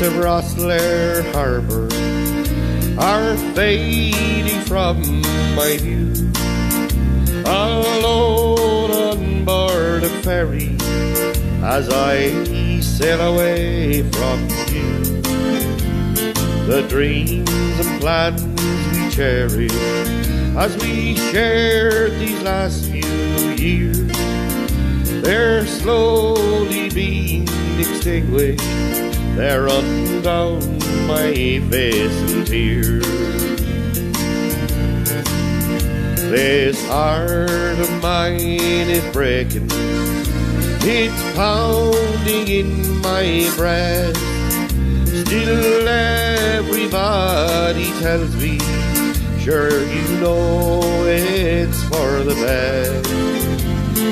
of Rosslare Harbour are fading from my view. Alone on board a ferry as I sail away from you. The dreams and plans we cherish as we shared these last few years, they're slowly being extinguished. They're running down my face in tears. This heart of mine is breaking, it's pounding in my breast. Still everybody tells me, sure you know it's for the best.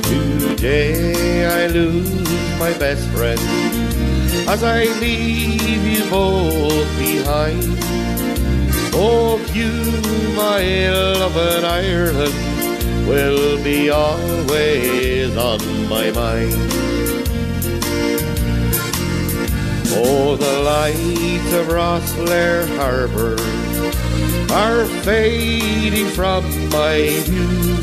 Today I lose my best friend as I leave you both behind. Both you, my love, and Ireland will be always on my mind. Oh, the lights of Rosslare Harbour are fading from my view.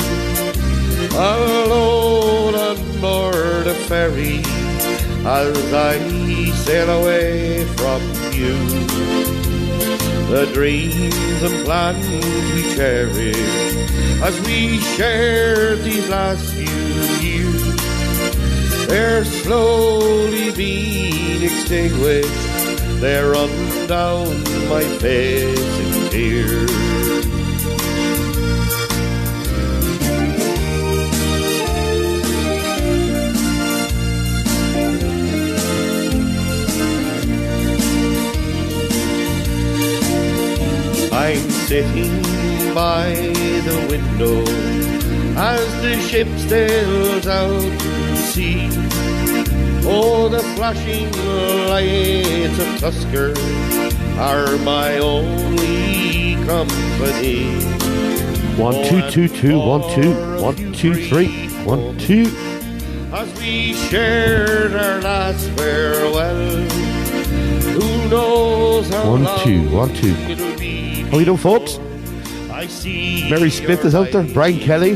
Alone on board a ferry as I sail away from you. The dreams and plans we cherish as we shared these last few years, they're slowly being extinguished. They're running down my face in tears. I'm sitting by the window as the ship sails out to sea. Oh, the flashing lights of Tusker are my only company. 1 2 2 2 1 2 1 2 3 1 2. As we shared our last farewell, who knows how 1 2 1 2. it'll be. How you doing, folks? Mary Smith is out there. Brian Kelly.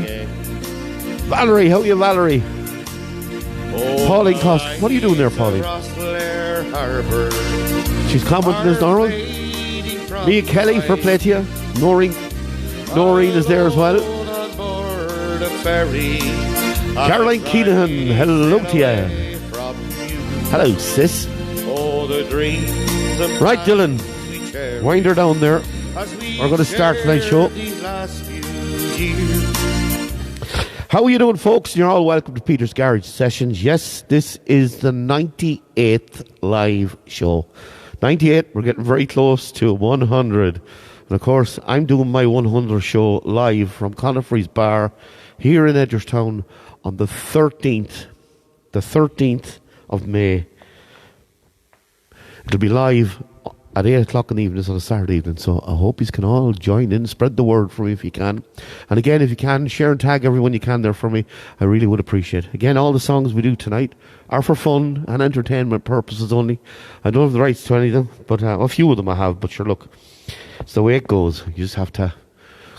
Valerie, how are you, Valerie? Pauline Cost. What are you doing there, Pauline? She's commenting as normal. Mia Kelly, for play to you. Noreen is there as well. Caroline Keenan, hello to you. Hello, sis. Right, Dylan. Wind her down there. We're going to start tonight's show. How are you doing, folks? You're all welcome to Peter's Garage Sessions. Yes, this is the 98th live show. 98, we're getting very close to 100. And of course, I'm doing my 100th show live from Conifrey's Bar here in Edgerstown on the 13th of May. It'll be live at 8 o'clock in the evening on a Saturday evening, so I hope you can all join in, spread the word for me if you can. And again, if you can, share and tag everyone you can there for me. I really would appreciate it. Again, all the songs we do tonight are for fun and entertainment purposes only. I don't have the rights to any of them, but a few of them I have, but sure, look, it's the way it goes. You just have to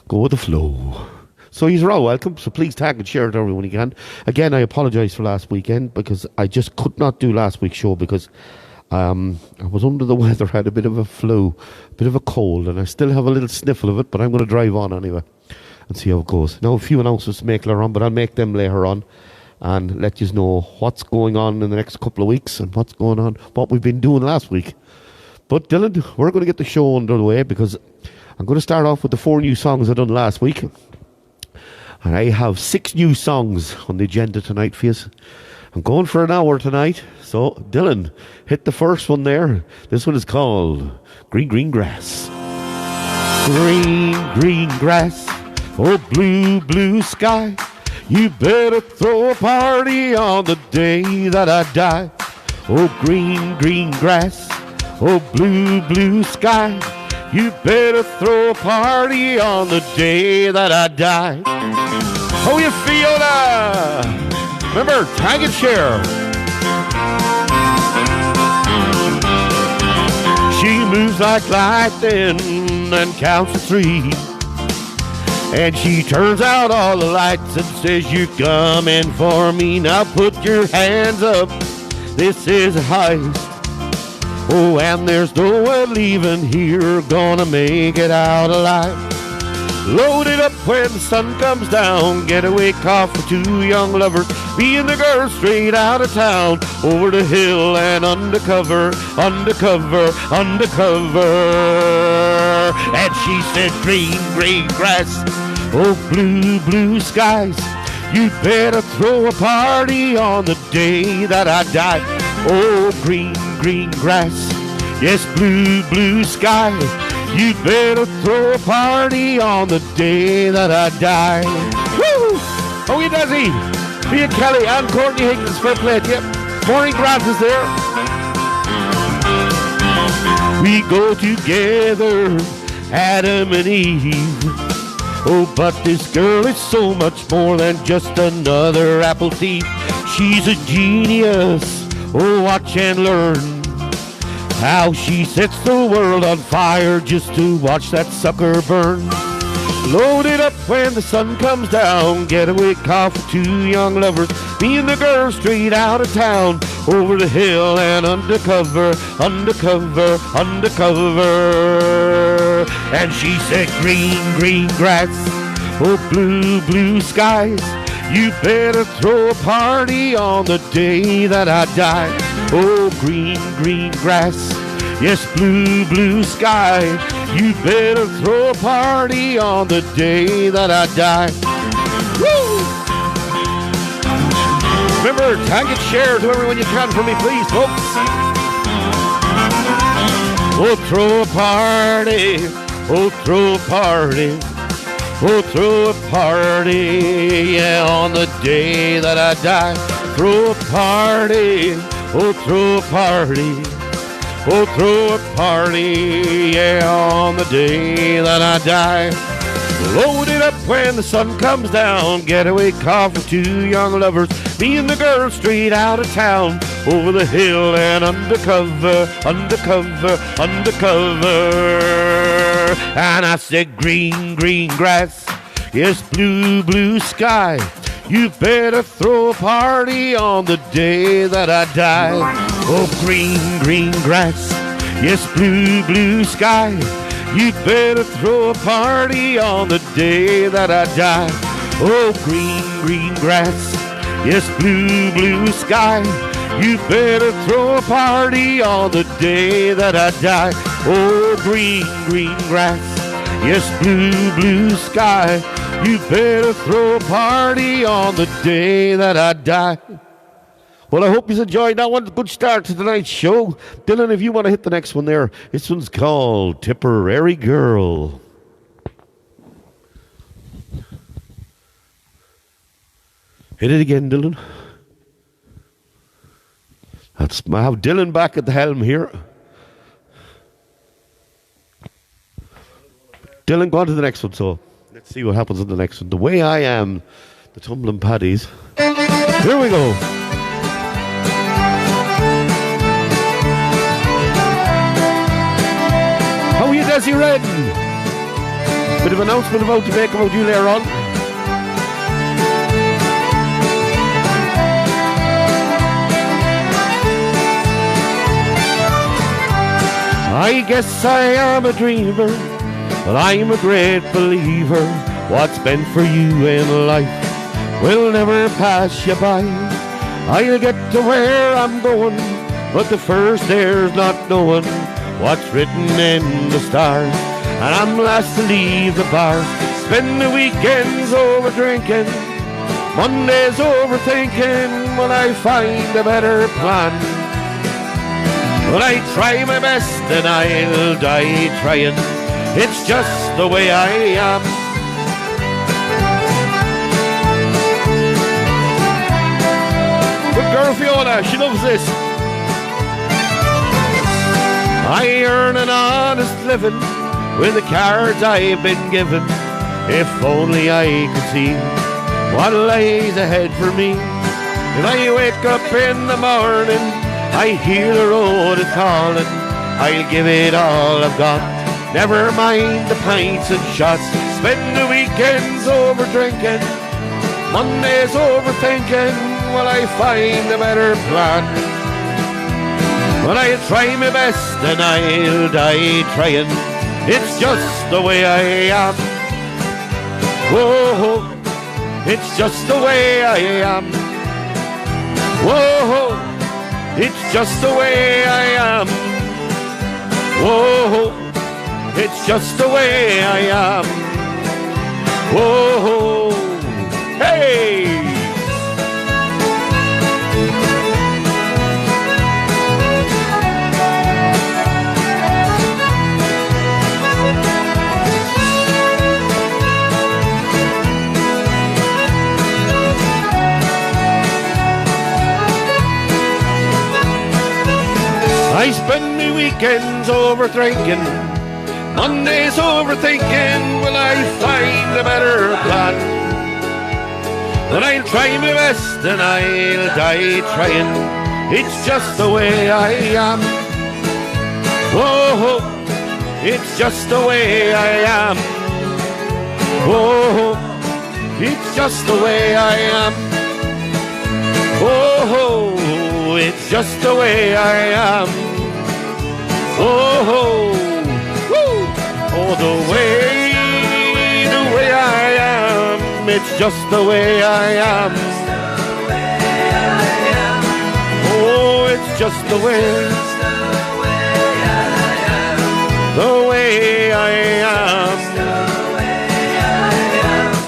go with the flow. So you're all welcome, so please tag and share it to everyone you can. Again, I apologise for last weekend because I just could not do last week's show because I was under the weather, had a bit of a flu, a bit of a cold, and I still have a little sniffle of it, but I'm going to drive on anyway and see how it goes. Now, a few announcements to make later on, but I'll make them later on and let you know what's going on in the next couple of weeks and what's going on, what we've been doing last week. But Dylan, we're going to get the show underway because I'm going to start off with the 4 new songs I done last week. And I have 6 new songs on the agenda tonight for you. I'm going for an hour tonight. So, Dylan, hit the first one there. This one is called Green, Green Grass. Green, green grass, oh blue, blue sky. You better throw a party on the day that I die. Oh green, green grass, oh blue, blue sky. You better throw a party on the day that I die. How you feel now? Remember, tag and share. moves like lightning and counts to 3. And she turns out all the lights and says, you're coming for me. Now put your hands up, this is a heist. Oh, and there's no one leaving here gonna make it out alive. Load it up when the sun comes down. Getaway car for 2 young lovers. Me and the girl straight out of town. Over the hill and undercover, undercover, undercover. And she said, green, green grass. Oh, blue, blue skies. You better throw a party on the day that I die. Oh, green, green grass. Yes, blue, blue sky. You better throw a party on the day that I die. Woo! Oh, he does he. Mia Kelly and Courtney Higgins for plate. Yep. Morning Grant is there. We go together, Adam and Eve. Oh, but this girl is so much more than just another apple thief. She's a genius. Oh, watch and learn how she sets the world on fire just to watch that sucker burn. Load it up when the sun comes down. Getaway car for 2 young lovers. Me and the girl straight out of town. Over the hill and undercover, undercover, undercover. And she said, green, green grass. Oh, blue, blue skies. You better throw a party on the day that I die. Oh, green, green grass. Yes, blue, blue sky. You better throw a party on the day that I die. Woo! Remember, tag and share to everyone you can for me, please, folks. Oh, throw a party. Oh, throw a party. Oh, throw a party, yeah, on the day that I die. Throw a party, oh, throw a party. Oh, throw a party, yeah, on the day that I die. Load it up when the sun comes down. Getaway car for 2 young lovers. Me and the girl straight out of town. Over the hill and undercover, undercover, undercover. And I said, green, green grass. Yes, blue, blue sky. You better throw a party on the day that I die. Oh, green, green grass. Yes, blue, blue sky. You better throw a party on the day that I die. Oh, green, green grass. Yes, blue, blue sky. You better throw a party on the day that I die. Oh, green, green grass. Yes, blue, blue sky. You better throw a party on the day that I die. Well, I hope you enjoyed that one. Good start to tonight's show. Dylan, if you want to hit the next one there, this one's called Tipperary Girl. Hit it again, Dylan. I have Dylan back at the helm here. Dylan, go on to the next one, so let's see what happens in the next one. The Way I Am, the Tumbling Paddies. Here we go. How are you, Desi Redden? Bit of announcement about to make about you later on. I guess I am a dreamer, but I'm a great believer. What's meant for you in life will never pass you by. I'll get to where I'm going, but the first there's not knowing what's written in the stars. And I'm last to leave the bar. Spend the weekends over drinking, Mondays overthinking. Will I find a better plan? Well, I try my best and I'll die trying. It's just the way I am. Good girl Fiona, she loves this. I earn an honest living with the cards I've been given. If only I could see what lies ahead for me. If I wake up in the morning, I hear the road is calling. I'll give it all I've got. Never mind the pints and shots. Spend the weekends over drinking, Mondays overthinking. Will I find a better plan? But I'll try my best and I'll die trying. It's just the way I am. Whoa, it's just the way I am. Whoa, it's just the way I am. Whoa, it's just the way I am. Whoa, hey! I spend my weekends over drinking, Mondays overthinking. Will I find a better plan? But I'll try my best and I'll die trying. It's just the way I am. Whoa, it's just the way I am. Whoa, it's just the way I am. Whoa, it's just the way I am. Oh, woo. Oh, the way I am. It's just the way I am. Oh, it's just the way I am.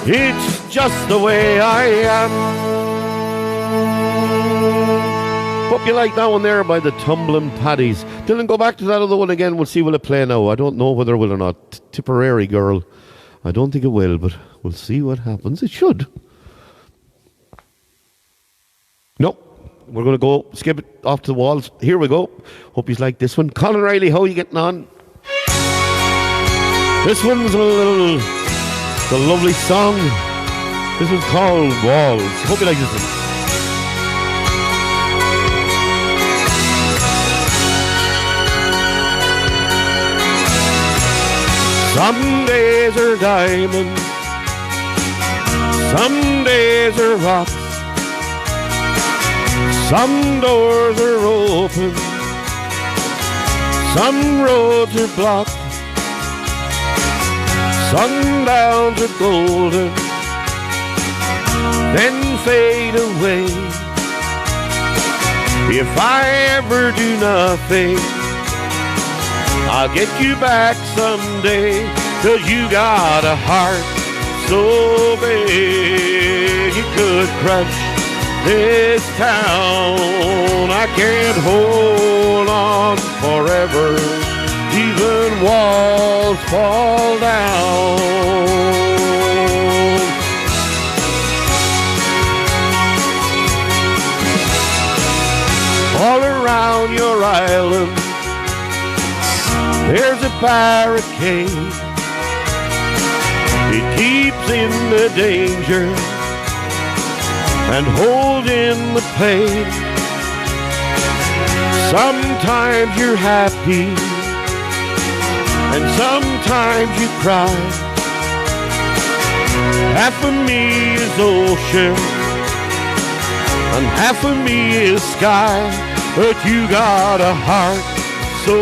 It's just the way I am. Hope you like that one there by the Tumbling Paddies. Dylan, go back to that other one again. We'll see will it play now. I don't know whether it will or not. Tipperary Girl. I don't think it will, but we'll see what happens. It should. No, we're going to go skip it off to the walls. Here we go. Hope you like this one. Colin Riley, how are you getting on? This one's a lovely song. This one's called Walls. Hope you like this one. Some days are diamonds, some days are rocks, some doors are open, some roads are blocked, sundowns are golden, then fade away. If I ever do nothing, I'll get you back someday, 'cause you got a heart so big it could crush this town. I can't hold on forever, even walls fall down. All around your island there's a barricade. It keeps in the danger and holds in the pain. Sometimes you're happy and sometimes you cry. Half of me is ocean and half of me is sky, but you got a heart so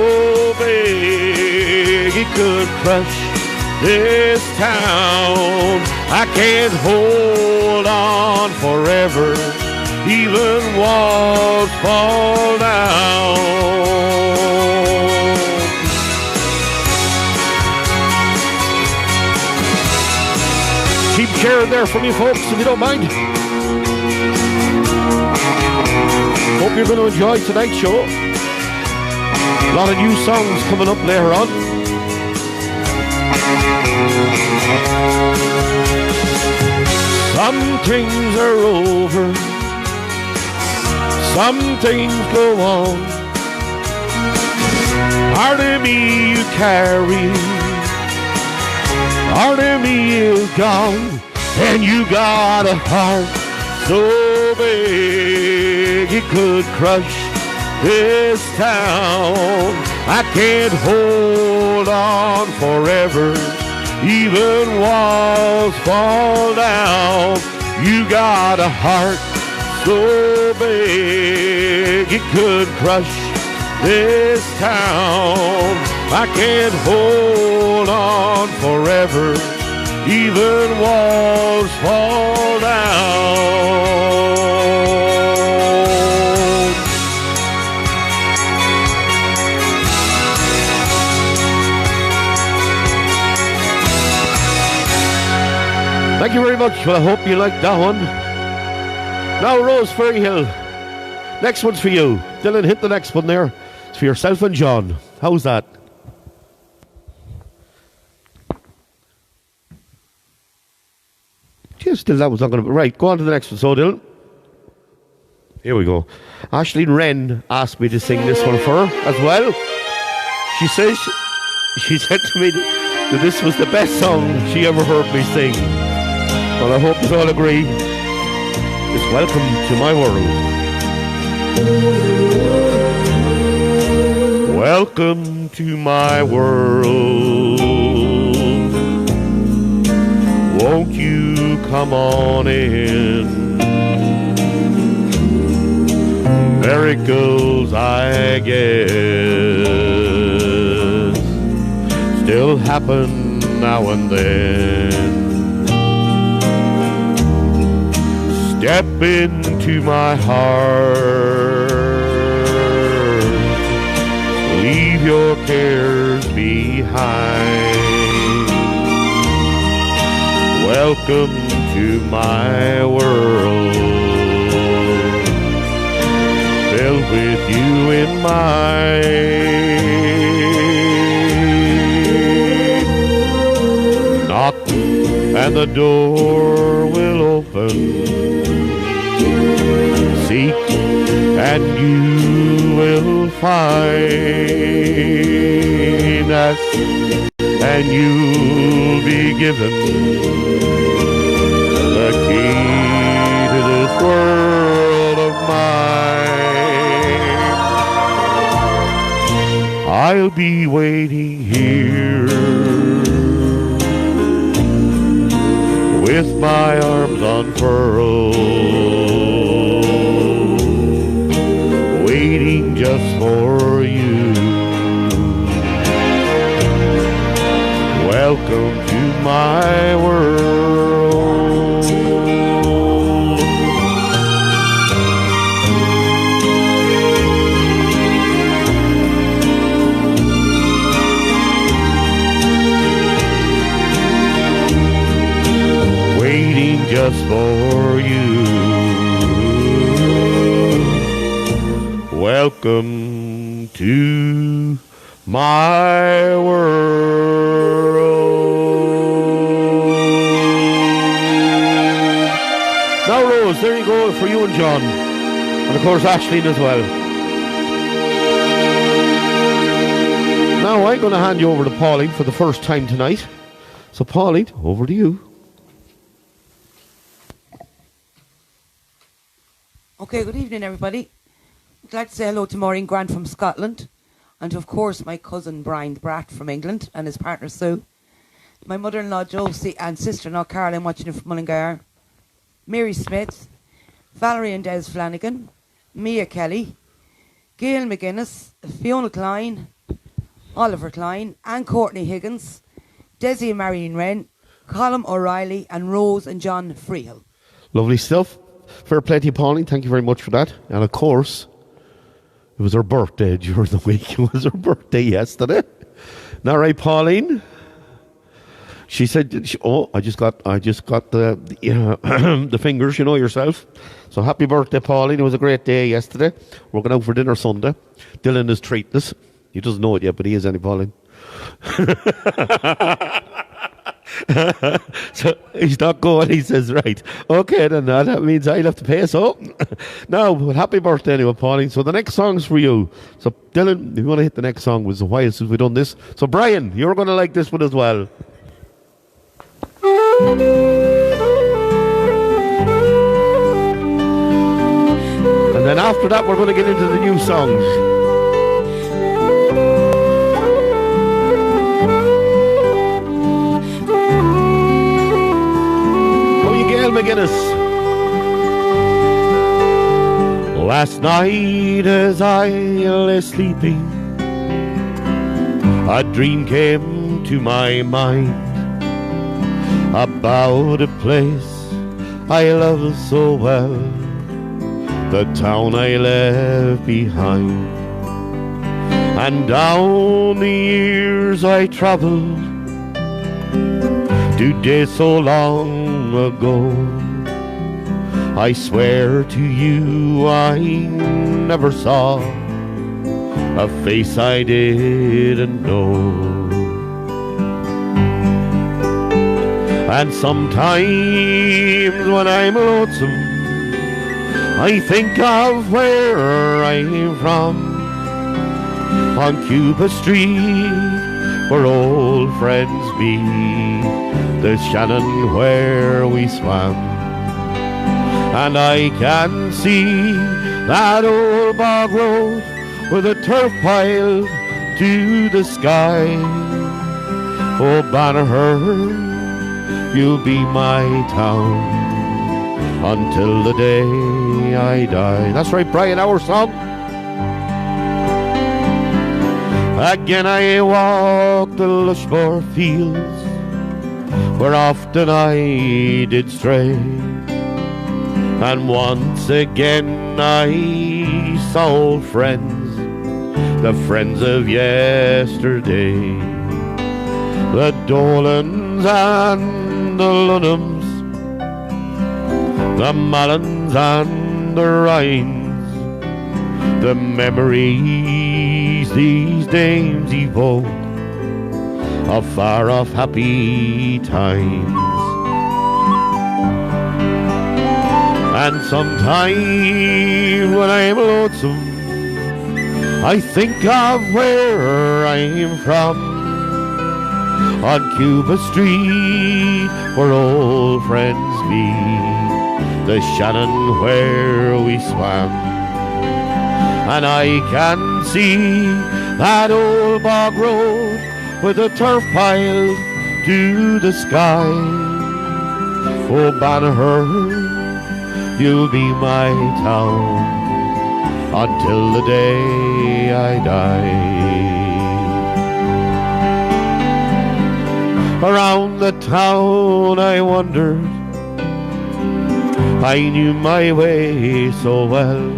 big it could crush this town. I can't hold on forever, even walls fall down. Keep sharing there for me, folks, if you don't mind. Hope you're going to enjoy tonight's show. A lot of new songs coming up later on. Some things are over, some things go on. Part of me you carry, part of me is gone, and you got a heart so big it could crush this town. I can't hold on forever. Even walls fall down. You got a heart so big it could crush this town. I can't hold on forever. Even walls fall down. Thank you very much. Well, I hope you liked that one. Now, Rose Ferryhill. Next one's for you. Dylan, hit the next one there. It's for yourself and John. How's that? Still, that was not going to be right. Go on to the next one. So, Dylan. Here we go. Aisling Wren asked me to sing this one for her as well. She said to me that this was the best song she ever heard me sing. Well, I hope you all agree. It's Welcome to My World. Welcome to my world. Won't you come on in? Miracles, I guess, still happen now and then. Step into my heart. Leave your cares behind. Welcome to my world, filled with you in mind. Knock and the door will open. Seek and you will find us, and you'll be given the key to this world of mine. I'll be waiting here with my arms unfurled, waiting just for you. Welcome to my world. Waiting just for you. Welcome to my world. Now, Rose, there you go for you and John. And of course, Aisling as well. Now, I'm going to hand you over to Pauline for the first time tonight. So, Pauline, over to you. Okay, good evening, everybody. I'd like to say hello to Maureen Grant from Scotland, and of course my cousin Brian Bratt from England and his partner Sue, my mother-in-law Josie and sister-in-law Caroline watching from Mullingar, Mary Smith, Valerie and Des Flanagan, Mia Kelly, Gail McGuinness, Fiona Klein, Oliver Klein, Anne Courtney Higgins, Desi and Marion Wren, Colin O'Reilly and Rose and John Freehill. Lovely stuff. Fair play to you, Pauline. Thank you very much for that. And of course, it was her birthday during the week. It was her birthday yesterday. Now, right, Pauline? She said, I just got the the fingers, you know yourself. So happy birthday, Pauline. It was a great day yesterday. We're going out for dinner Sunday. Dylan is treating us. He doesn't know it yet, but he is, any Pauline. So he's not going, he says, right. Okay, then that means I'll have to pay. So now, happy birthday anyway, Pauline. So the next song's for you. So Dylan, if you want to hit the next song, it was a while since we've done this. So Brian, you're going to like this one as well. And then after that, we're going to get into the new songs. Last night as I lay sleeping, a dream came to my mind about a place I love so well, the town I left behind. And down the years I traveled to days so long ago. I swear to you I never saw a face I didn't know. And sometimes when I'm lonesome, I think of where I'm from, on Cuba Street, where old friends meet, the Shannon where we swam. And I can see that old bog road with a turf piled to the sky. Oh, Banagher, you'll be my town until the day I die. That's right, Brian, our song. Again I walk the Lushmore fields, where often I did stray, and once again I saw old friends, the friends of yesterday, the Dolans and the Lunhams, the Mallons and the Ryans, the memories these dames evoke of far-off happy times. And sometime when I'm lonesome, I think of where I'm from, on Cuba Street, where old friends meet, the Shannon where we swam. And I can see that old bog road with a turf piled to the sky. Oh, Banagher, you'll be my town until the day I die. Around the town I wandered, I knew my way so well,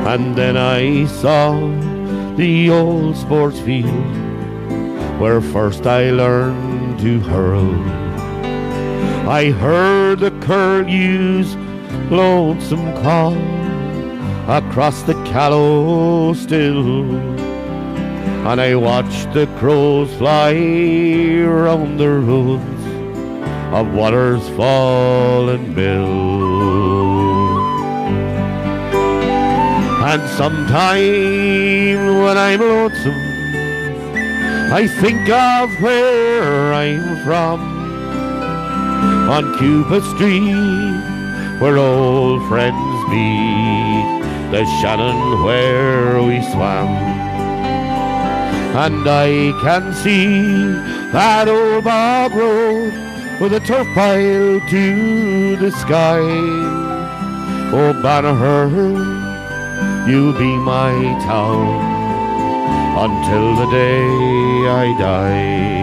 and then I saw the old sports field where first I learned to hurl. I heard the curlew's lonesome call across the Callow still, and I watched the crows fly round the roads of Waters Fallen Mill. And sometime when I'm lonesome, I think of where I'm from, on Cuba Street, where old friends meet, the Shannon where we swam. And I can see that old bog road with a turf pile to the sky. Oh, Banagher, you'll be my town until the day I die.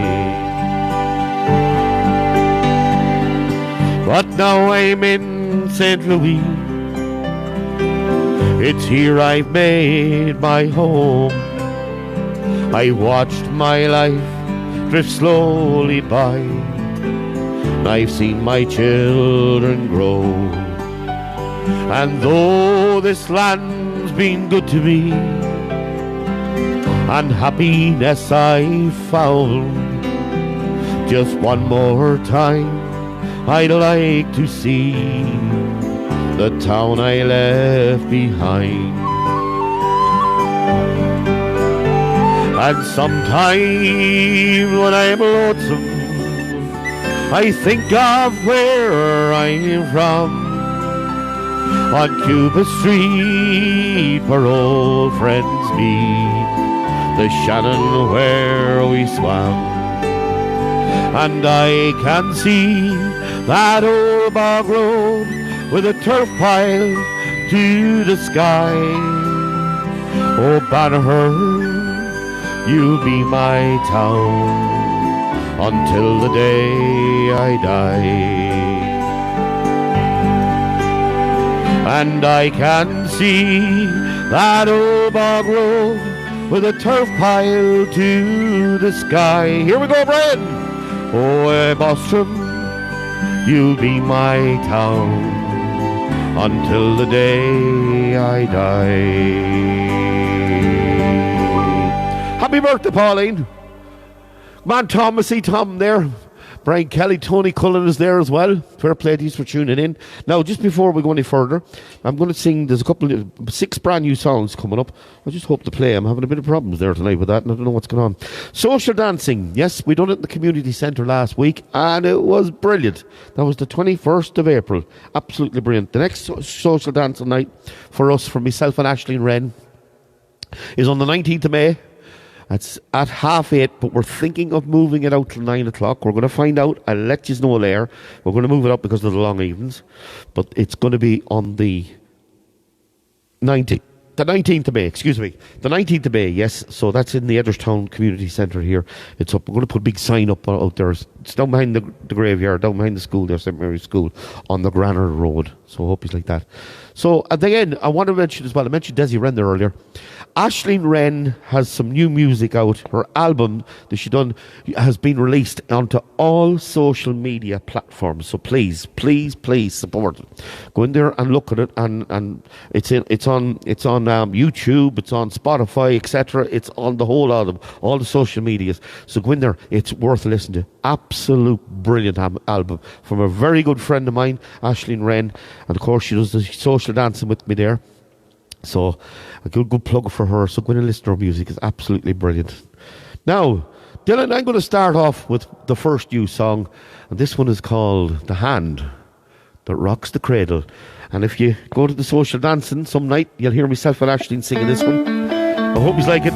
But now I'm in St. Louis, it's here I've made my home. I watched my life drift slowly by, I've seen my children grow. And though this land's been good to me, and happiness I found, just one more time I'd like to see the town I left behind. And sometime when I'm lonesome, I think of where I'm from, on Cuba Street, where old friends meet, the Shannon where we swam. And I can see that old bog road with a turf pile to the sky. Oh, Banagher, you'll be my town until the day I die. And I can see that old bog road with a turf pile to the sky. Here we go, Brian. Oh, Bostrom, you'll be my town until the day I die. Happy birthday, Pauline. Come on, Tom. I see Tom there. Brian Kelly, Tony Cullen is there as well. Fair play to you for tuning in. Now, just before we go any further, I'm going to sing, there's a couple of 6 brand new songs coming up. I just hope to play. I'm having a bit of problems there tonight with that, and I don't know what's going on. Social dancing. Yes, we done it in the community centre last week, and it was brilliant. That was the 21st of April. Absolutely brilliant. The next social dancing night for us, for myself and Aisling Wren, is on the 19th of May. It's at 8:30, but we're thinking of moving it out till 9 o'clock. We're going to find out. I'll let you know later. We're going to move it up because of the long evenings. But it's going to be on the 19th of May, excuse me. The 19th of May, yes. So that's in the Edgerstown Community Centre here. It's up. We're going to put a big sign up out there. It's down behind the graveyard, down behind the school there, St. Mary's School, on the Granard Road. So I hope it's like that. So at the end, I want to mention as well, I mentioned Desi Wren there earlier. Aisling Wren has some new music out. Her album that she done has been released onto all social media platforms. So please, please, please support it. Go in there and look at it, and it's on YouTube, it's on Spotify, etc. It's on the whole album, all the social medias. So go in there. It's worth listening to. Absolute brilliant album from a very good friend of mine, Aisling Wren, and of course she does the social dancing with me there. So a good plug for her. So go in and listen to her music. It's absolutely brilliant. Now, Dylan, I'm going to start off with the first new song, and this one is called The Hand That Rocks the Cradle. And if you go to the social dancing some night, you'll hear myself and Aisling singing this one. I hope you like it.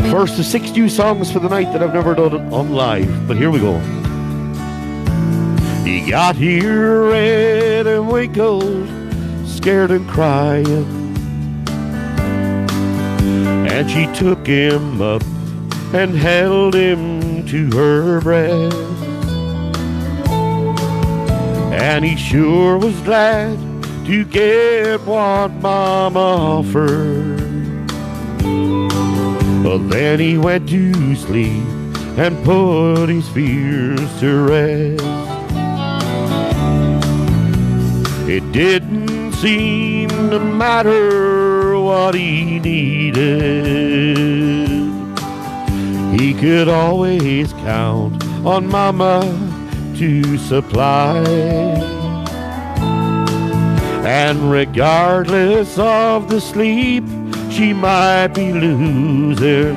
The first of 6 new songs for the night that I've never done on live. But here we go. He got here red and wrinkled, scared and crying, and she took him up and held him to her breast, and he sure was glad to get what Mama offered. But then he went to sleep and put his fears to rest. It didn't seem to matter what he needed. He could always count on Mama to supply. And regardless of the sleep she might be losing,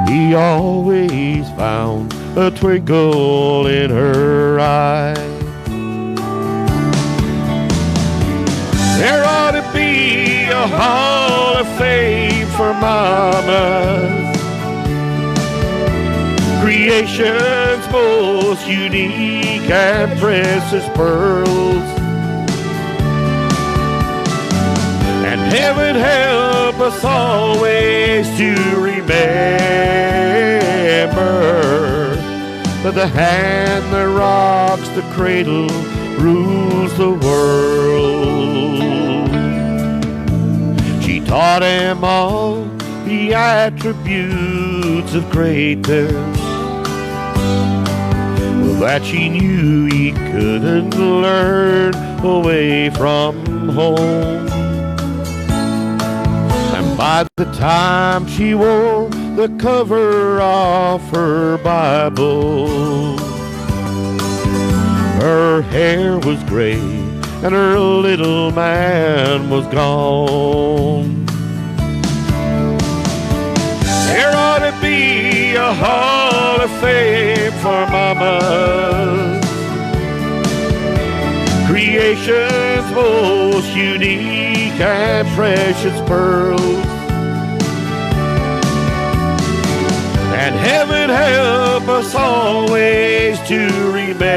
he always found a twinkle in her eye. There ought to be a hall of fame for mamas, creation's most unique and precious pearls. And heaven help us always to remember that the hand that rocks the cradle rules the world. She taught him all the attributes of greatness that she knew he couldn't learn away from home. And by the time she wore the cover of her Bible, her hair was gray and her little man was gone. There ought to be a hall of fame for mamas, creation's most unique and precious pearls. And heaven help us always to remember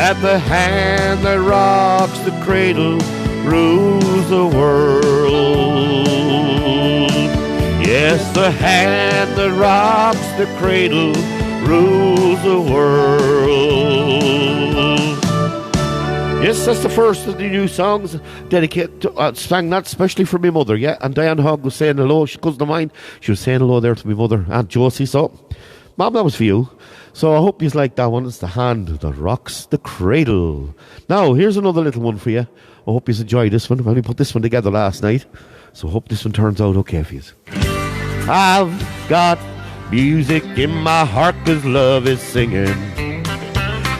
and the hand that rocks the cradle rules the world. Yes, the hand that rocks the cradle rules the world. Yes, that's the first of the new songs dedicated to, sang that especially for my mother, yeah. And Diane Hogg was saying hello, she cousin of mine, she was saying hello there to my mother, Aunt Josie. So, Mom, that was for you. So I hope you like that one. It's the hand that rocks the cradle. Now, here's another little one for you. I hope you enjoyed this one. I only put this one together last night, so I hope this one turns out okay for you. I've got music in my heart 'cause love is singing.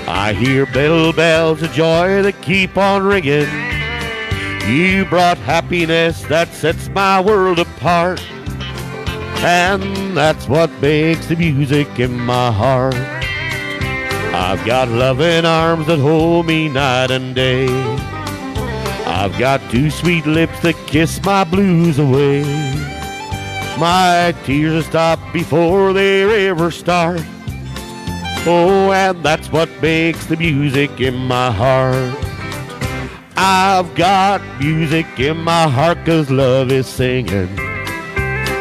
I hear bells of joy that keep on ringing. You brought happiness that sets my world apart, and that's what makes the music in my heart. I've got loving arms that hold me night and day. I've got two sweet lips that kiss my blues away. My tears stop before they ever start. Oh, and that's what makes the music in my heart. I've got music in my heart 'cause love is singing.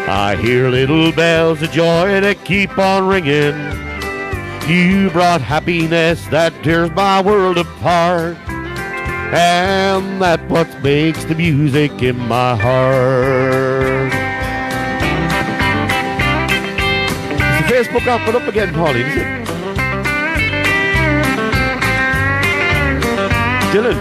I hear little bells of joy that keep on ringing. You brought happiness that tears my world apart, and that's what makes the music in my heart. Is the Facebook app put up again, Pauline, is it? Dylan.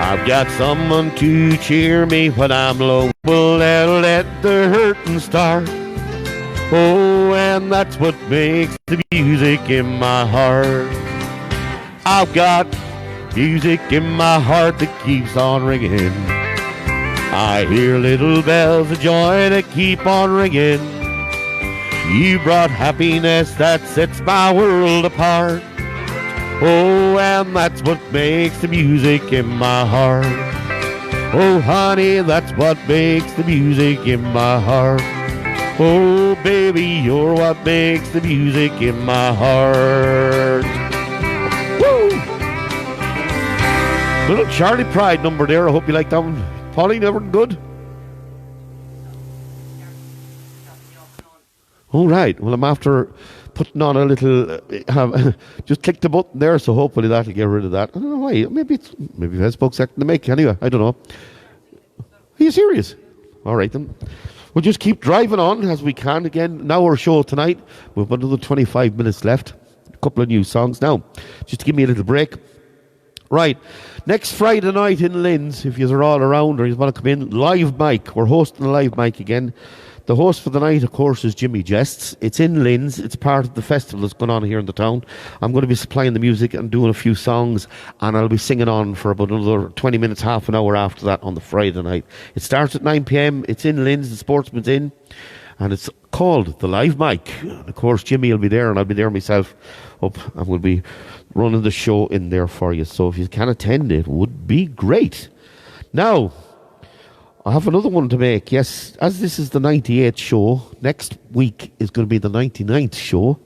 I've got someone to cheer me when I'm low. Well, that'll let the hurting start. Oh, and that's what makes the music in my heart. I've got music in my heart that keeps on ringing. I hear little bells of joy that keep on ringing. You brought happiness that sets my world apart. Oh, and that's what makes the music in my heart. Oh, honey, that's what makes the music in my heart. Oh, baby, you're what makes the music in my heart. Woo! Little Charlie Pride number there. I hope you like that one. Pauline, everything good? All right. Well, I'm after putting on a little. Just click the button there, so hopefully that'll get rid of that. I don't know why. Maybe Facebook's acting to make anyway. I don't know. Are you serious? All right then. We'll just keep driving on as we can. Again, now our show tonight. We've another 25 minutes left. A couple of new songs now. Just to give me a little break. Right, next Friday night in Linz, if you're all around or you want to come in, live mic. We're hosting a live mic again. The host for the night, of course, is Jimmy Jests. It's in Linz. It's part of the festival that's going on here in the town. I'm going to be supplying the music and doing a few songs, and I'll be singing on for about another 20 minutes, half an hour after that on the Friday night. It starts at 9 p.m. It's in Linz, the Sportsman's Inn, and it's called The Live Mic. And of course, Jimmy will be there, and I'll be there myself up, and we'll be running the show in there for you. So if you can attend, it would be great. Now, I have another one to make. Yes, as this is the 98th show, next week is going to be the 99th show.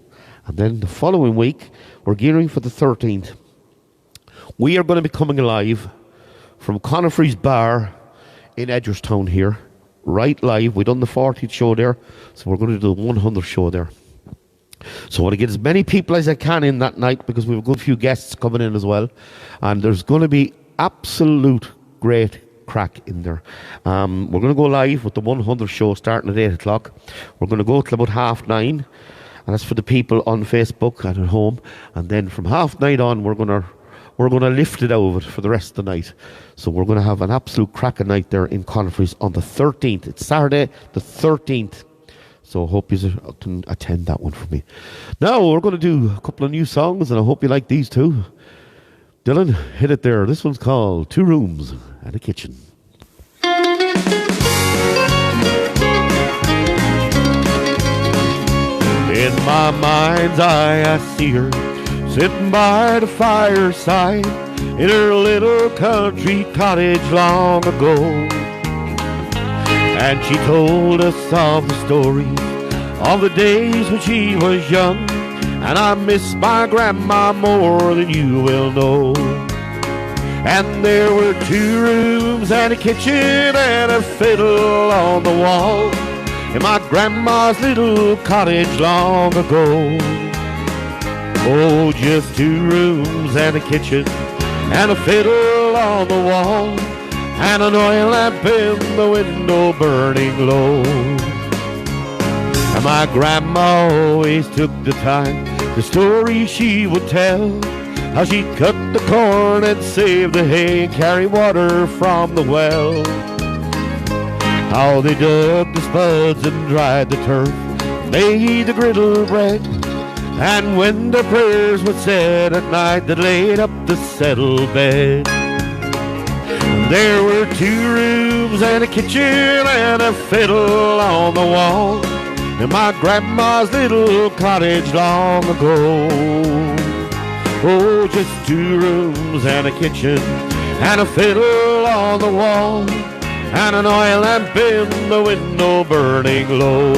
And then the following week, we're gearing for the 13th. We are going to be coming live from Conifrey's Bar in Edgerstown here. Right live. We've done the 40th show there, so we're going to do the 100th show there. So I want to get as many people as I can in that night because we have a good few guests coming in as well. And there's going to be absolute great crack in there. We're going to go live with the 100th show starting at 8 o'clock. We're going to go till about 9:30. And that's for the people on Facebook and at home. And then from 9:30 on, we're going to lift it out of it for the rest of the night. So we're going to have an absolute cracking night there in Conifrey's on the 13th. It's Saturday the 13th. So I hope you can attend that one for me. Now we're going to do a couple of new songs, and I hope you like these too. Dylan, hit it there. This one's called Two Rooms and a Kitchen. In my mind's eye, I see her sitting by the fireside in her little country cottage long ago. And she told us of the stories of the days when she was young. And I miss my grandma more than you will know. And there were 2 rooms and a kitchen and a fiddle on the wall in my grandma's little cottage long ago. Oh, just 2 rooms and a kitchen and a fiddle on the wall and an oil lamp in the window burning low. And my grandma always took the time, the story she would tell, how she'd cut the corn and save the hay and carry water from the well. How they dug the spuds and dried the turf, made the griddle bread, and when their prayers were said at night, they laid up the settled bed. There were 2 rooms and a kitchen and a fiddle on the wall in my grandma's little cottage long ago. Oh, just 2 rooms and a kitchen and a fiddle on the wall and an oil lamp in the window burning low.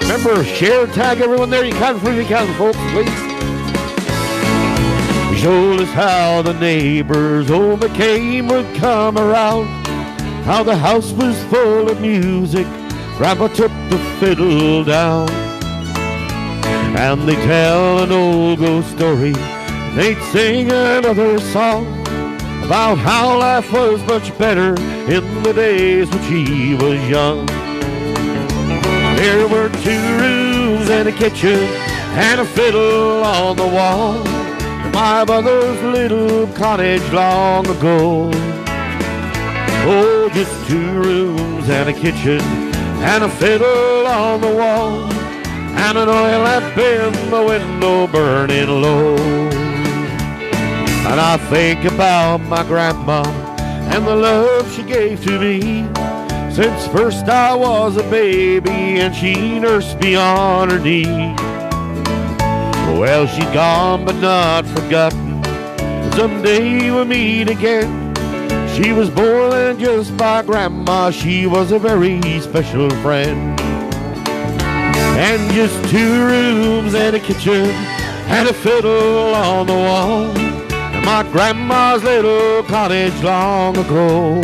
Remember, share, tag everyone there you can, if you can, folks, please. He showed us how the neighbors home came would come around, how the house was full of music, Grandpa took the fiddle down. And they tell an old ghost story, they'd sing another song about how life was much better in the days when she was young. There were 2 rooms and a kitchen and a fiddle on the wall in my mother's little cottage long ago. Oh, just 2 rooms and a kitchen and a fiddle on the wall and an oil lamp in the window burning low. And I think about my grandma and the love she gave to me, since first I was a baby and she nursed me on her knee. Well, she's gone but not forgotten, someday we'll meet again. She was more than just my grandma, she was a very special friend. And just 2 rooms and a kitchen and a fiddle on the wall in my grandma's little cottage long ago.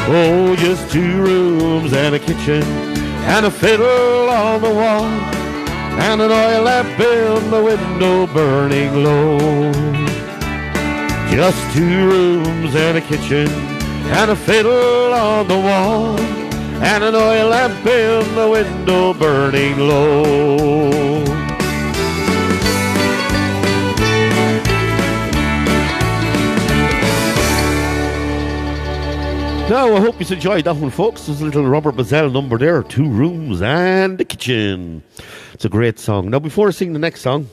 Oh, just 2 rooms and a kitchen and a fiddle on the wall and an oil lamp in the window burning low. Just 2 rooms and a kitchen and a fiddle on the wall and an oil lamp in the window burning low. Now, I hope you enjoyed that one, folks. There's a little Robert Bazell number there, 2 rooms and a kitchen. It's a great song. Now, before I sing the next song,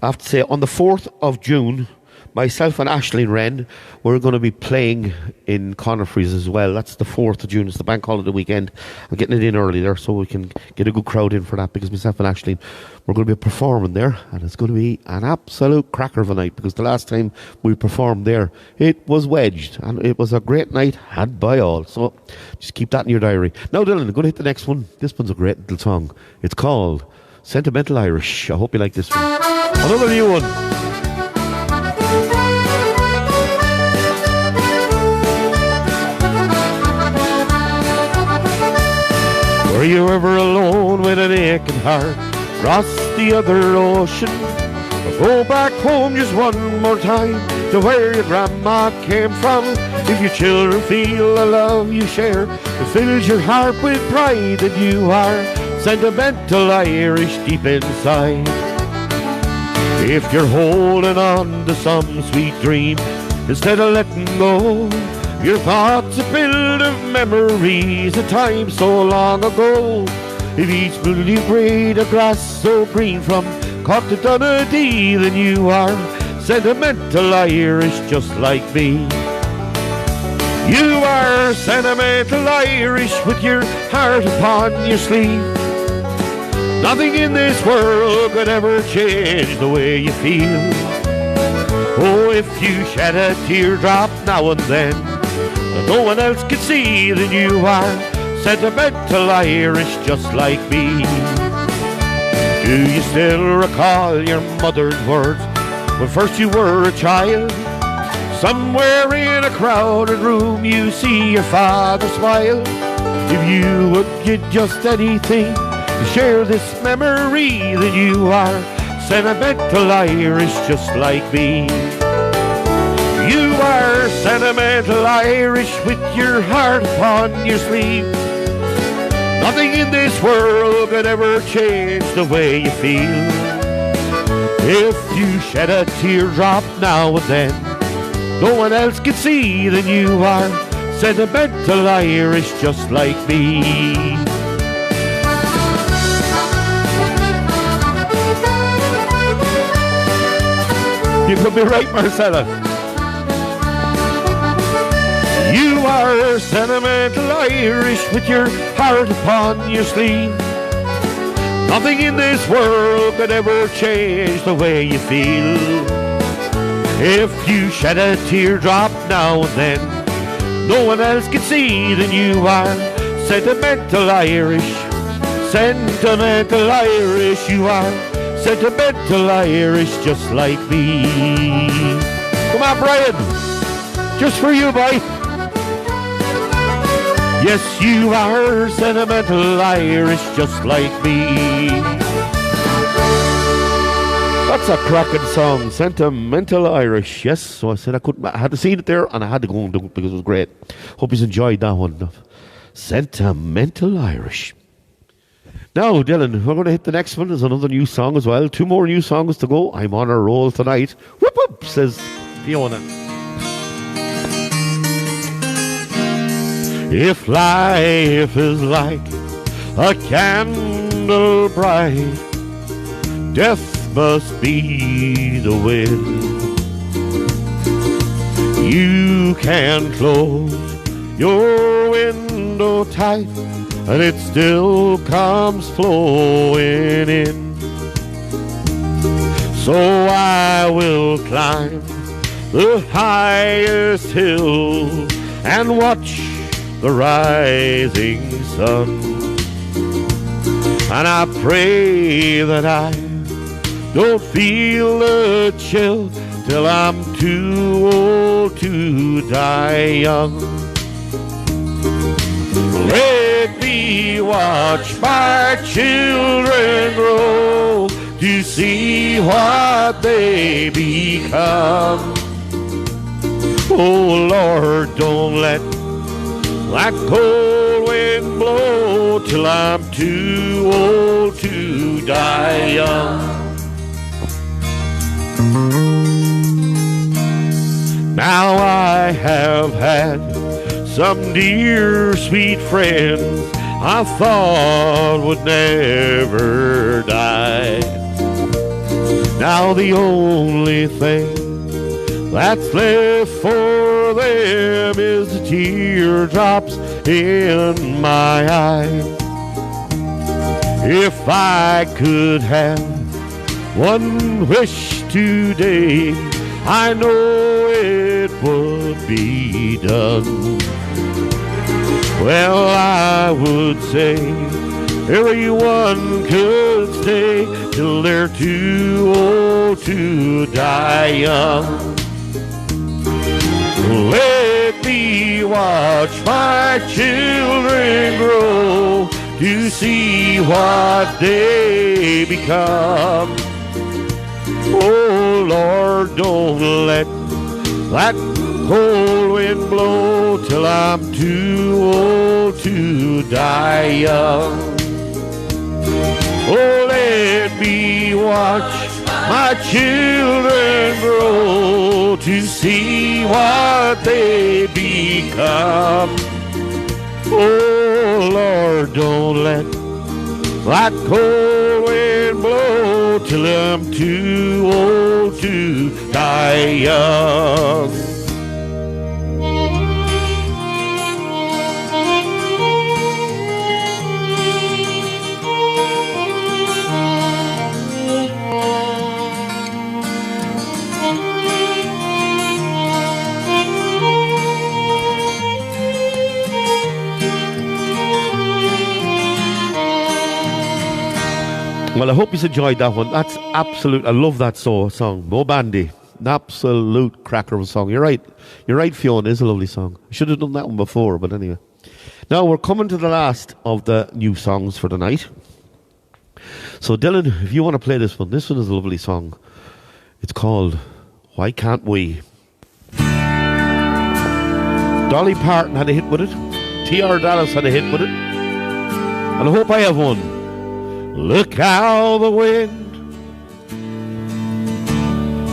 I have to say, on the 4th of June, myself and Aisling Wren, we're going to be playing in Conifrees as well. That's the 4th of June. It's the bank holiday weekend. I'm getting it in early there so we can get a good crowd in for that, because myself and Aisling, we're going to be performing there, and it's going to be an absolute cracker of a night, because the last time we performed there, it was wedged, and it was a great night had by all. So just keep that in your diary. Now, Dylan, I'm going to hit the next one. This one's a great little song. It's called Sentimental Irish. I hope you like this one. Another new one. Were you ever alone with an aching heart, cross the other ocean, or go back home just one more time to where your grandma came from? If your children feel the love you share, it fills your heart with pride that you are sentimental Irish deep inside. If you're holding on to some sweet dream instead of letting go, your thoughts are filled of memories of time so long ago. If each blue you braid a grass so green from Cork to Donaghadee, then you are sentimental Irish just like me. You are sentimental Irish with your heart upon your sleeve. Nothing in this world could ever change the way you feel. Oh, if you shed a teardrop now and then, no one else can see that you are sentimental Irish just like me. Do you still recall your mother's words when first you were a child? Somewhere in a crowded room you see your father smile. If you would get just anything to share this memory, then you are sentimental Irish just like me. You are sentimental Irish with your heart upon your sleeve. Nothing in this world could ever change the way you feel. If you shed a teardrop now and then, no one else can see that you are sentimental Irish just like me. You could be right, Marcella. You are sentimental Irish with your heart upon your sleeve. Nothing in this world could ever change the way you feel. If you shed a teardrop now and then, no one else can see that you are sentimental Irish. Sentimental Irish, you are sentimental Irish just like me. Come on, Brian. Just for you, boy. Yes, you are sentimental Irish just like me. That's a cracking song, Sentimental Irish. Yes, so I said I had to see it there and I had to go and do it because it was great. Hope you enjoyed that one. Sentimental Irish. Now, Dylan, we're going to hit the next one. There's another new song as well. 2 more new songs to go. I'm on a roll tonight. Whoop whoop, says Fiona. If life is like a candle bright, death must be the wind. You can close your window tight and it still comes flowing in. So I will climb the highest hill and watch the rising sun. And I pray that I don't feel the chill till I'm too old to die young. Let me watch my children grow to see what they become. Oh Lord, don't let that cold wind blow till I'm too old to die young. Now I have had some dear sweet friends I thought would never die. Now the only thing that's left for them is the teardrops in my eyes. If I could have one wish today, I know it would be done. Well, I would say everyone could stay till they're too old to die young. Let me watch my children grow to see what they become. Oh Lord, don't let that cold wind blow till I'm too old to die young. Oh, let me watch my children grow to see what they become. Oh Lord, don't let that cold wind blow till I'm too old to die young. Well, I hope you enjoyed that one. That's absolute. I love that song. Mo Bandy. An absolute cracker of a song. You're right. You're right, Fiona. It is a lovely song. I should have done that one before, but anyway. Now we're coming to the last of the new songs for the night. So, Dylan, if you want to play this one is a lovely song. It's called Why Can't We? Dolly Parton had a hit with it. T.R. Dallas had a hit with it. And I hope I have one. Look how the wind,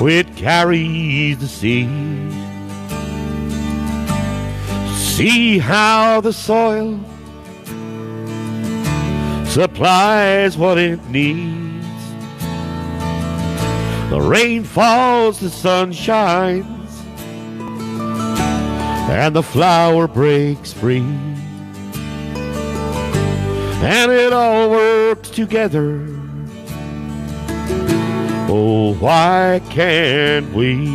it carries the seed. See how the soil supplies what it needs. The rain falls, the sun shines, and the flower breaks free. And it all works together. Oh, why can't we?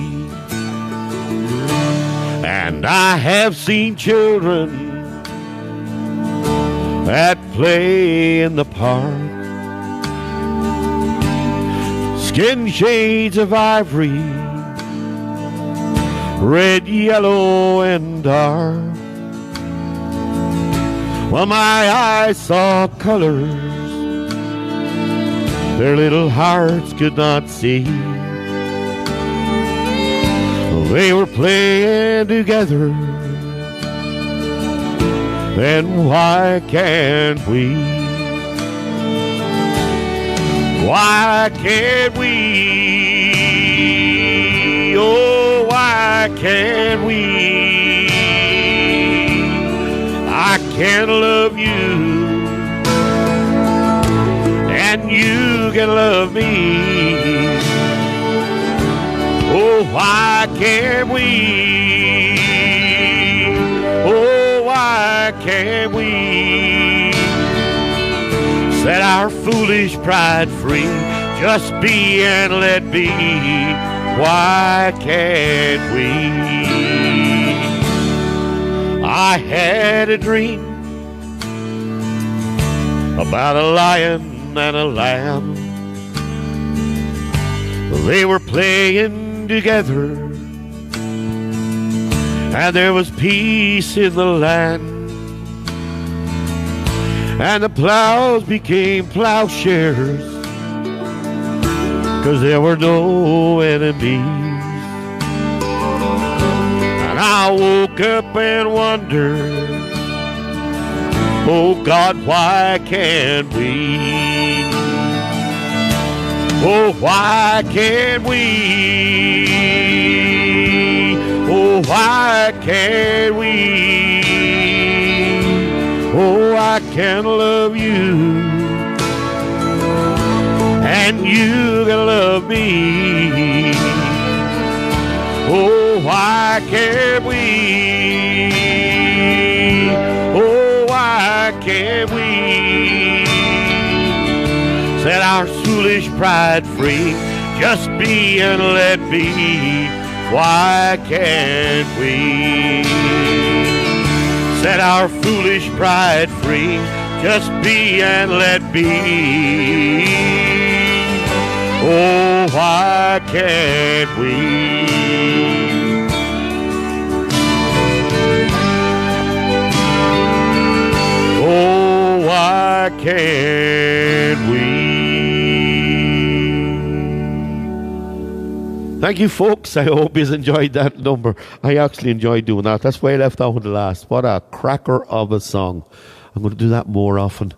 And I have seen children that play in the park, skin shades of ivory, red, yellow, and dark. Well, my eyes saw colors their little hearts could not see. They were playing together, and why can't we? Why can't we? Oh, why can't we? I can love you, and you can love me. Oh, why can't we? Oh, why can't we set our foolish pride free? Just be and let be. Why can't we? I had a dream about a lion and a lamb. They were playing together, and there was peace in the land. And the plows became plowshares, 'cause there were no enemies. And I woke up and wondered, oh God, why can't we? Oh, why can't we? Oh, why can't we? Oh, I can love you, and you can love me. Oh, why can't we? Oh, why can't we set our foolish pride free? Just be and let be. Why can't we set our foolish pride free? Just be and let be. Oh, why can't we? Oh, why can't we? Thank you, folks. I hope you enjoyed that number. I actually enjoyed doing that. That's why I left that one to last. What a cracker of a song. I'm going to do that more often.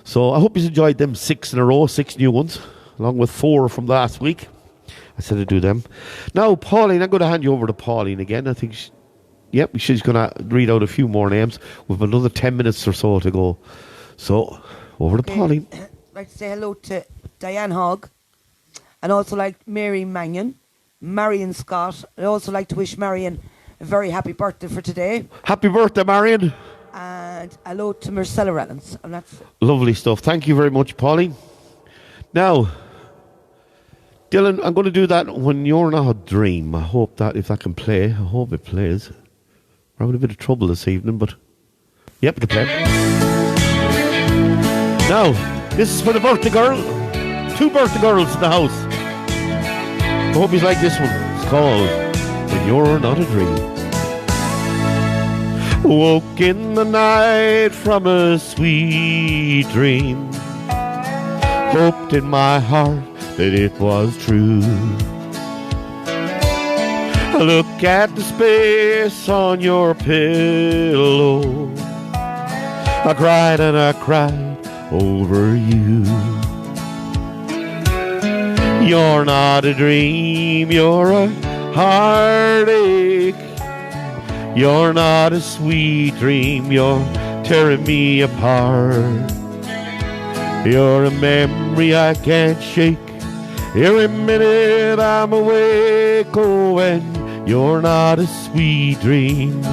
So I hope you enjoyed them 6 in a row, 6 new ones, along with 4 from last week. I said I'd do them. Now, Pauline, I'm going to hand you over to Pauline again. I think, she's going to read out a few more names. We've another 10 minutes or so to go. So, over to Pauline. I'd like to say hello to Diane Hogg, and also like Mary Mannion, Marion Scott. I'd also like to wish Marion a very happy birthday for today. Happy birthday, Marion. And hello to Marcella Reynolds. And that's lovely stuff. Thank you very much, Pauline. Now, Dylan, I'm going to do that when you're not a dream. I hope that if that can play, I hope it plays. We're having a bit of trouble this evening, but yep, it can play. Now, this is for the birthday girl. 2 birthday girls in the house. I hope you like this one. It's called When You're Not a Dream. Woke in the night from a sweet dream. Hoped in my heart that it was true. Look at the space on your pillow. I cried and I cried over you. You're not a dream, you're a heartache. You're not a sweet dream, you're tearing me apart. You're a memory I can't shake. Every minute I'm awake, oh, and you're not a sweet dream.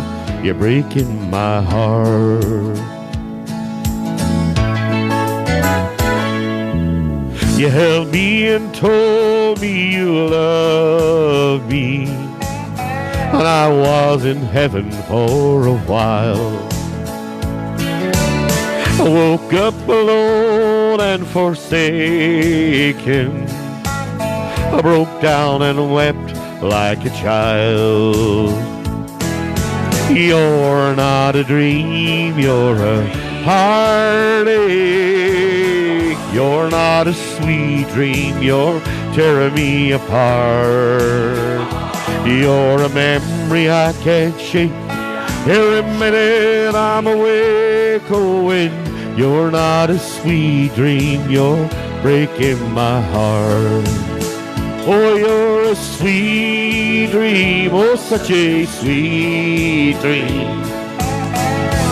You're breaking my heart. You held me and told me you loved me, and I was in heaven for a while. I woke up alone and forsaken. I broke down and wept like a child. You're not a dream, you're a heartache. You're not a sweet dream, you're tearing me apart. You're a memory I can't shake. Every minute I'm awake, oh, when you're not a sweet dream, you're breaking my heart. Oh, you're a sweet dream, oh, such a sweet dream.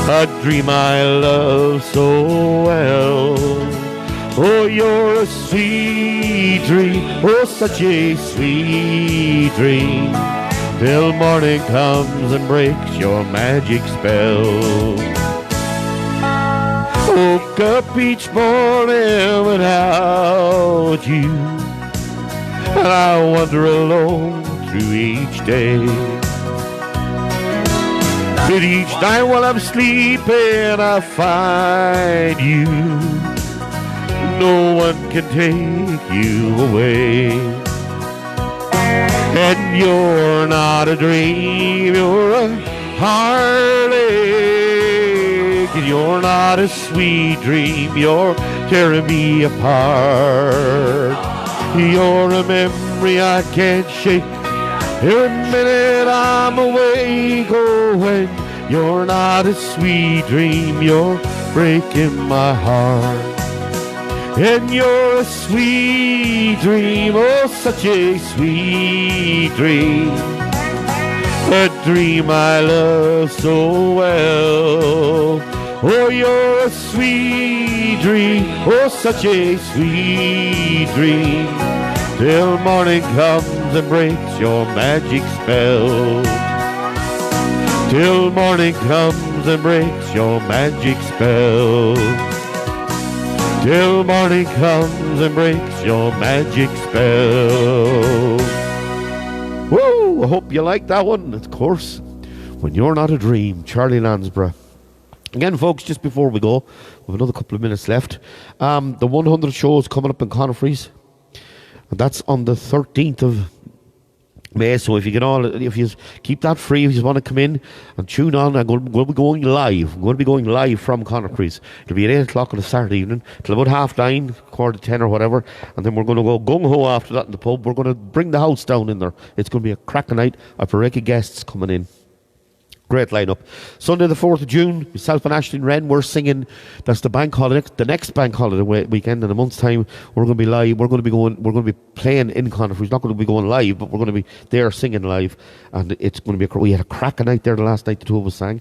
A dream I love so well. Oh, you're a sweet dream, oh, such a sweet dream. Till morning comes and breaks your magic spell. Woke up each morning without you, and I wander alone through each day. But each night while I'm sleeping I find you. No one can take you away. And you're not a dream, you're a heartache. And you're not a sweet dream, you're tearing me apart. You're a memory I can't shake. Every minute I'm awake, oh, when you're not a sweet dream, you're breaking my heart. And you're a sweet dream, oh, such a sweet dream. A dream I love so well. Oh, you're a sweet dream, oh, such a sweet dream. Till morning comes and breaks your magic spell. Till morning comes and breaks your magic spell. Till morning comes and breaks your magic spell. Woo! I hope you like that one. Of course, When You're Not a Dream, Charlie Lansborough. Again, folks, just before we go, we have another couple of minutes left. The 100 show is coming up in Conifrees. And that's on the 13th of May. So if you keep that free, if you want to come in and tune on, I'm going to be going live. I'm going to be going live from Conifrees. It'll be at 8 o'clock on a Saturday evening till about 9:30, 9:45 or whatever. And then we're going to go gung-ho after that in the pub. We're going to bring the house down in there. It's going to be a cracking night. I've a record guests coming in. Great lineup. Sunday the 4th of June, myself and Aisling Wren, we're singing. That's the bank holiday, the next bank holiday weekend in a month's time. We're going to be live. We're going to be playing in Conifrees. We're not going to be going live, but we're going to be there singing live. And it's going to be we had a cracking night there the last night the two of us sang.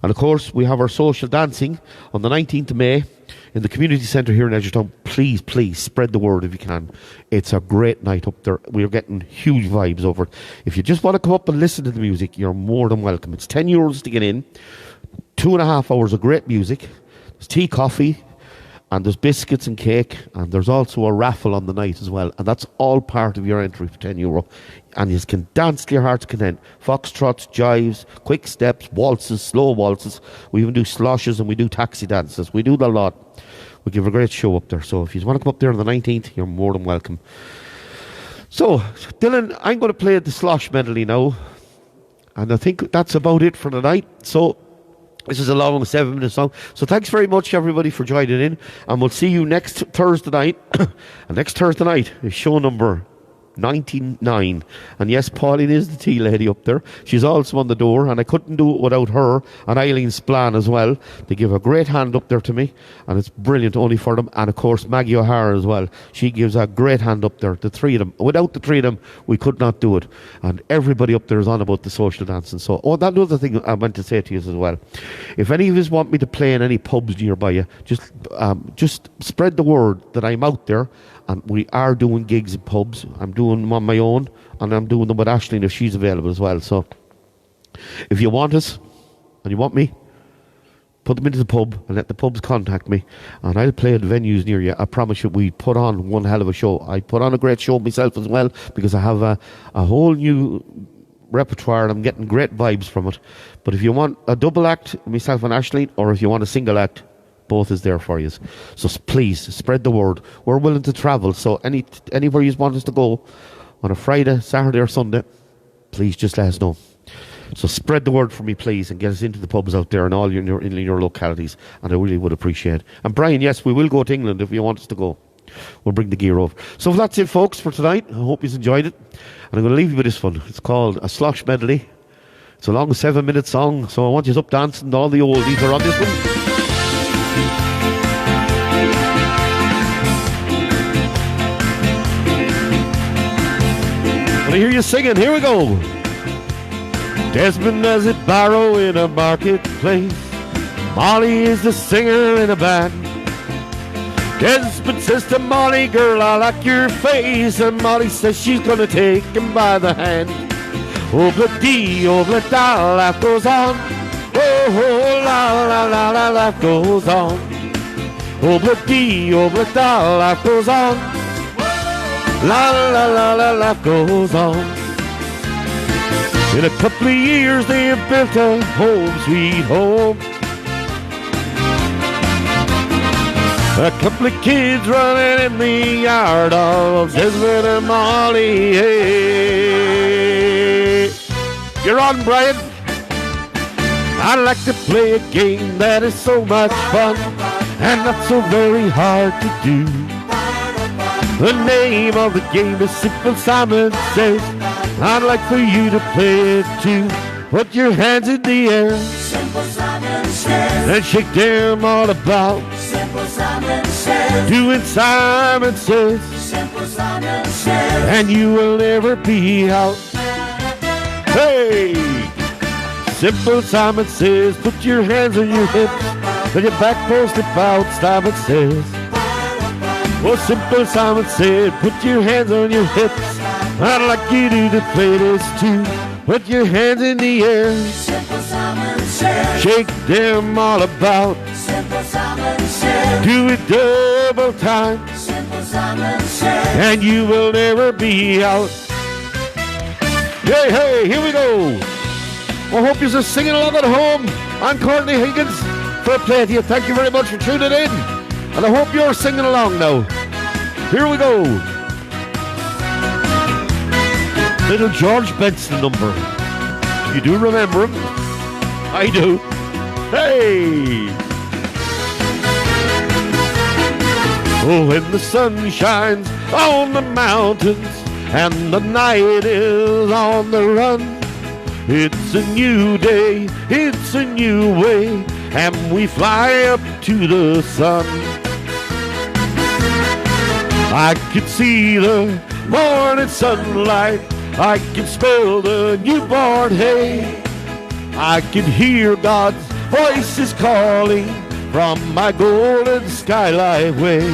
And of course, we have our social dancing on the 19th of May in the community centre here in Edgerton. Please, please spread the word if you can. It's a great night up there. We're getting huge vibes over it. If you just want to come up and listen to the music, you're more than welcome. It's €10 to get in. 2.5 hours of great music. There's tea, coffee, and there's biscuits and cake, and there's also a raffle on the night as well. And that's all part of your entry for €10. And you can dance to your heart's content. Foxtrots, jives, quick steps, waltzes, slow waltzes. We even do sloshes and we do taxi dances. We do the lot. we give a great show up there. So if you want to come up there on the 19th, you're more than welcome. So, Dylan, I'm going to play the Slosh medley now. And I think that's about it for the night. So, this is a long 7-minute song. So, thanks very much, everybody, for joining in. And we'll see you next Thursday night. And next Thursday night is show number 99. And yes, Pauline is the tea lady up there. She's also on the door, and I couldn't do it without her and Eileen Splan as well. They give a great hand up there to me, and it's brilliant only for them. And of course Maggie O'Hara as well, she gives a great hand up there. The three of them, without the three of them we could not do it. And everybody up there is on about the social dancing. So that other thing I meant to say to you as well, if any of you want me to play in any pubs nearby you, just spread the word that I'm out there. And we are doing gigs in pubs. I'm doing them on my own, and I'm doing them with Aisling if she's available as well. So if you want us and you want me, put them into the pub and let the pubs contact me, and I'll play at venues near you. I promise you, we put on one hell of a show. I put on a great show myself as well, because I have a whole new repertoire and I'm getting great vibes from it. But if you want a double act, myself and Aisling, or if you want a single act, both is there for you. So please spread the word. We're willing to travel, so anywhere you want us to go on a Friday, Saturday or Sunday, please just let us know. So spread the word for me, please, and get us into the pubs out there and all in your localities, and I really would appreciate it. And Brian, yes, we will go to England if you want us to go. We'll bring the gear over. So that's it, folks, for tonight. I hope you enjoyed it, and I'm going to leave you with this one. It's called A Slosh Medley. It's a long 7-minute song, so I want you up dancing. All the oldies are on this one. I hear you singing. Here we go. Desmond does it Barrow in a marketplace. Molly is the singer in a band. Desmond says to Molly, girl, I like your face. And Molly says she's gonna take him by the hand. Obla-dee, obla-da, life goes on. Oh, la, la, la, la, life goes on. Obla-dee, obla-da, life goes on. La la la la, life goes on. In a couple of years they have built a home, sweet home. A couple of kids running in the yard of Desmond and Molly. Hey, you're on, Brian. I like to play a game that is so much fun and not so very hard to do. The name of the game is Simple Simon Says. I'd like for you to play it too. Put your hands in the air. Simple Simon Says. And shake them all about. Simple Simon Says. Doing Simon Says. Simple Simon Says. And you will never be out. Hey! Simple Simon Says. Put your hands on your hips. Then your back post about. Simon Says. Oh, Simple Simon said, put your hands on your hips. I'd like you to play this too. Put your hands in the air. Simple Simon said, shake them all about. Simple Simon said, do it double time. Simple Simon said, and you will never be out. Hey, hey, here we go. I hope you're singing along at home. I'm Courtney Higgins for a play to you. Thank you very much for tuning in. And I hope you're singing along now. Here we go. Little George Benson number. You do remember him? I do. Hey! Oh, when the sun shines on the mountains and the night is on the run, it's a new day, it's a new way, and we fly up to the sun. I can see the morning sunlight, I can smell the newborn hay, I can hear God's voices calling from my golden skylight way.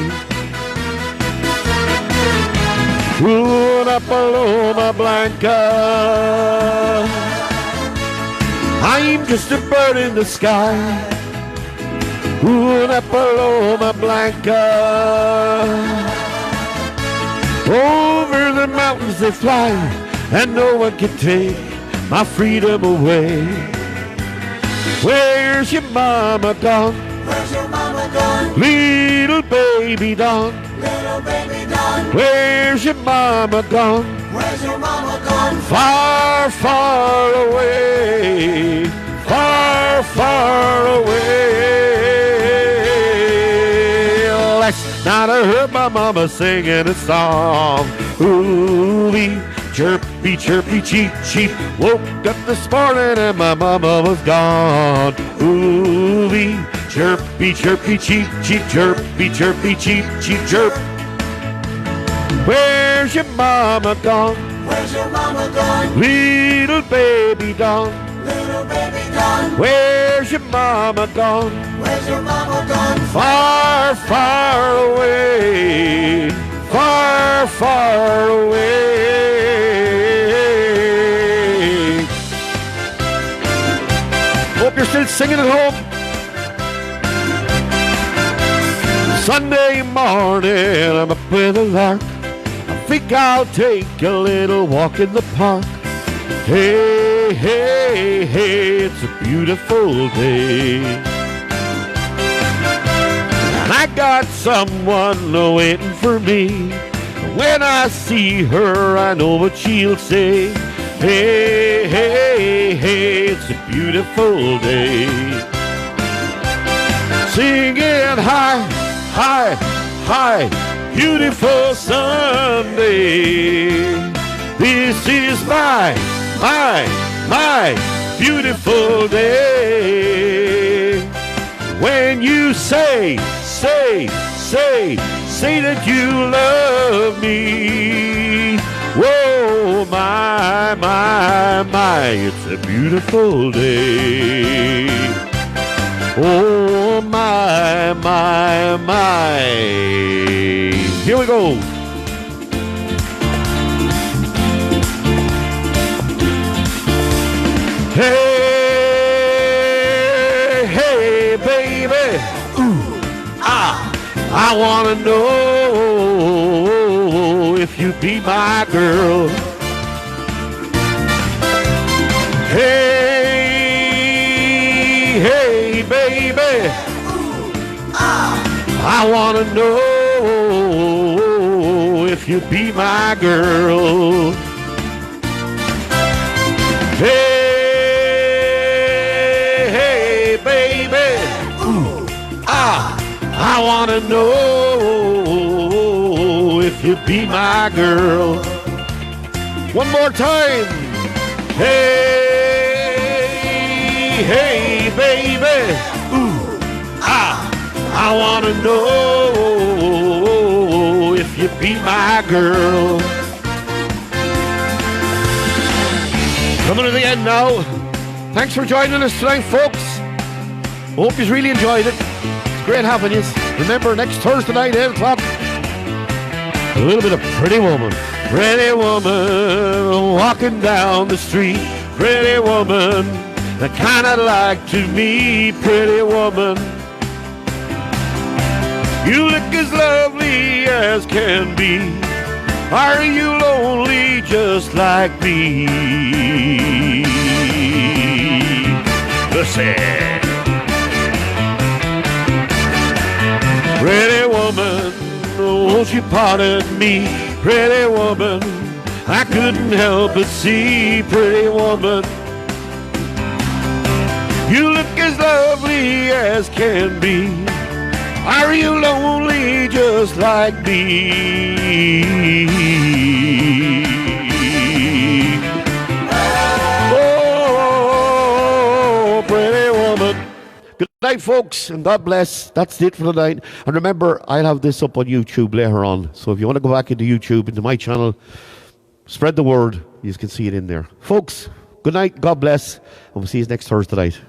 Una paloma blanca, I'm just a bird in the sky. Una paloma blanca, over the mountains they fly, and no one can take my freedom away. Where's your mama gone? Where's your mama gone? Little baby Dawn, Little baby Dawn. where's your mama gone? Where's your mama gone? Far, far away, far, far away. Last night I heard my mama singing a song. Ooh-wee, chirpy, chirpy, cheep, cheep. Woke up this morning and my mama was gone. Ooh-wee, chirpy, chirpy, cheep, cheep, chirpy, chirpy, cheep, cheep, chirp. Where's your mama gone? Where's your mama gone? Little baby Dawn, Little baby Dawn. where's your mama gone? Where's your mama gone? Far, far away, far, far away. Hope you're still singing at home. Sunday morning, I'm up with a lark. I think I'll take a little walk in the park. Hey, hey, hey, it's a beautiful day. And I got someone waiting for me. When I see her, I know what she'll say. Hey, hey, hey, it's a beautiful day. Singing high, high, high, beautiful Sunday. This is my beautiful day. When you say that you love me. Whoa, my, it's a beautiful day. Oh, my. Here we go. Hey, hey, baby. Ooh, I wanna know if you be my girl. Hey, hey, baby. I wanna know if you be my girl. Hey, baby. I wanna know if you be my girl. One more time. Hey, baby. I wanna know if you be my girl. Coming to the end now. Thanks for joining us tonight, folks. Hope you really enjoyed it. It's great having you. Remember, next Thursday night, 8 o'clock, a little bit of Pretty Woman. Pretty woman walking down the street. Pretty woman, the kind I'd like to meet. Pretty woman, you look as lovely as can be. Are you lonely just like me? Listen. Pretty woman, won't you pardon me? Pretty woman, I couldn't help but see. Pretty woman, you look as lovely as can be. Are you lonely just like me? Oh, pretty woman. Good night, folks, and God bless. That's it for tonight. And remember, I'll have this up on YouTube later on. So if you want to go back into YouTube, into my channel, spread the word. You can see it in there. Folks, good night, God bless, and we'll see you next Thursday night.